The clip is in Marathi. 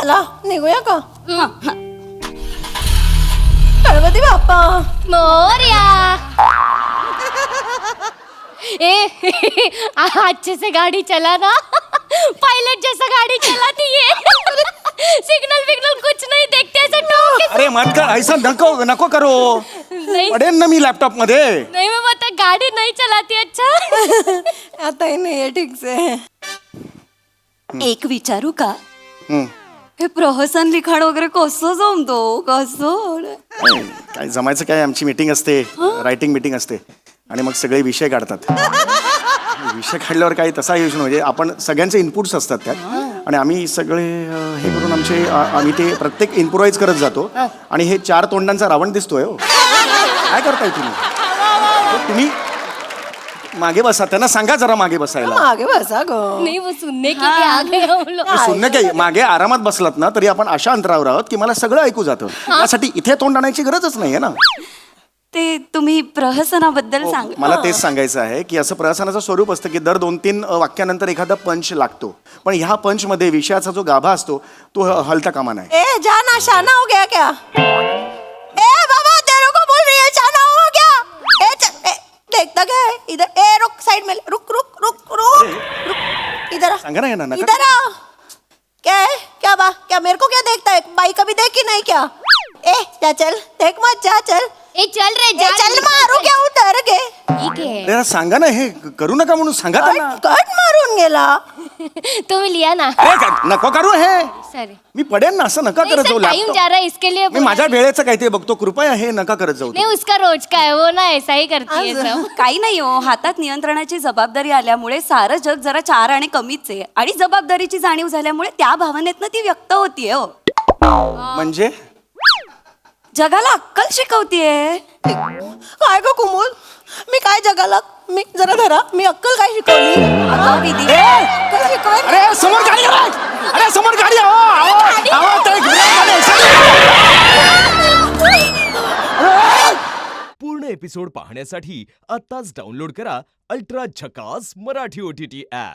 चला निघूया का? गणपती बाप्पा मोरया. अच्छे से गाड़ी चला ना. पायलट जैसा गाड़ी चलाती है. सिग्नल विग्नल कुछ नहीं देखते ऐसे ठोक. अरे मत कर, ऐसा नको नको करो. नहीं पडेन ना मी लॅपटॉप मध्ये. नहीं मैं बता गाड़ी नहीं चलाती. अच्छा आताही नाहीये ठीक से. एक विचारू का? हम्म. हे प्रहसन लिखाण वगैरे कसं जमतो? कसं? काय जमायचं काय, आमची मीटिंग असते, रायटिंग मीटिंग असते आणि मग सगळे विषय काढतात. विषय काढल्यावर काही तसा योजना म्हणजे आपण सगळ्यांचे इनपुट्स असतात त्यात आणि आम्ही सगळे हे करून आम्ही ते प्रत्येक इम्प्रोवाइज करत जातो आणि हे 4 तोंडांचा रावण दिसतोय. हो काय करताय तुम्ही मागे बसा, त्यांना सांगा जरा मागे बसायला. मागे बसा ग. नहीं वो सुनने के लिए आ गए हम लोग. सुनणं काय, मागे आरामात बसलात ना तरी आपण अशा अंतरावर आहोत की मला सगळं ऐकू जातं. त्यासाठी इथे तोंड आणायची गरजच नाहीये ना. ते तुम्ही प्रहसनाबद्दल सांग. मला तेच सांगायचं आहे की असं प्रहसनाचं स्वरूप असतं की दर 2-3 वाक्यानंतर एखादा पंच लागतो, पण ह्या पंच मध्ये विषयाचा जो गाभा असतो तो हलता कामा नाही. ए जाना शाना हो गया क्या? ए बाबा तेरे को बोल रही है शाना हो गया. देखता क्या है इधर? ए रुक साइड में रुक रुक रुक रुक रुक इधर आ. सांगा ना यांना, नका. इधर आ. क्या है? क्या मेरे को क्या देखता है? बाई कभी देखी नहीं क्या? ए जा चल, देख मत जा चल. ए चल रे ए, जा. चल मारू क्या उतर के? ठीक है. जरा सांगा ना, हे करू नका म्हणून सांगा त्यांना. कट मारून गेला. तुम्ही लिया ना. नको करू हे. सॉरी. मी पडेन ना, असं नका करत जाऊ. Time laptop. जा रहा है इसके लिए. मी माझ्या वेळेचं काय ते बघतो, कृपया हे नका करत जाऊ. नहीं उसका रोज का है वो ना ऐसा ही करती है सब. काही नाही हो, हातात नियंत्रणाची जबाबदारी आल्यामुळे सारं जग जरा 4 आणि कमीच आहे आणि जबाबदारीची जाणीव झाल्यामुळे त्या भावनेतनं ती व्यक्त होतीये. हो म्हणजे जगाला अक्कल शिकवतीये. काय ग कुमुल, मी काय जगाला, मी जरा धरा, मी अक्कल काय शिकवली? अगं दीदी, काय शिकवली? अरे समोर गाडी आहे! अरे समोर गाडी आहे! ते पूर्ण एपिसोड पाहण्यासाठी आत्ताच डाउनलोड करा अल्ट्रा झकास मराठी OTT ॲप.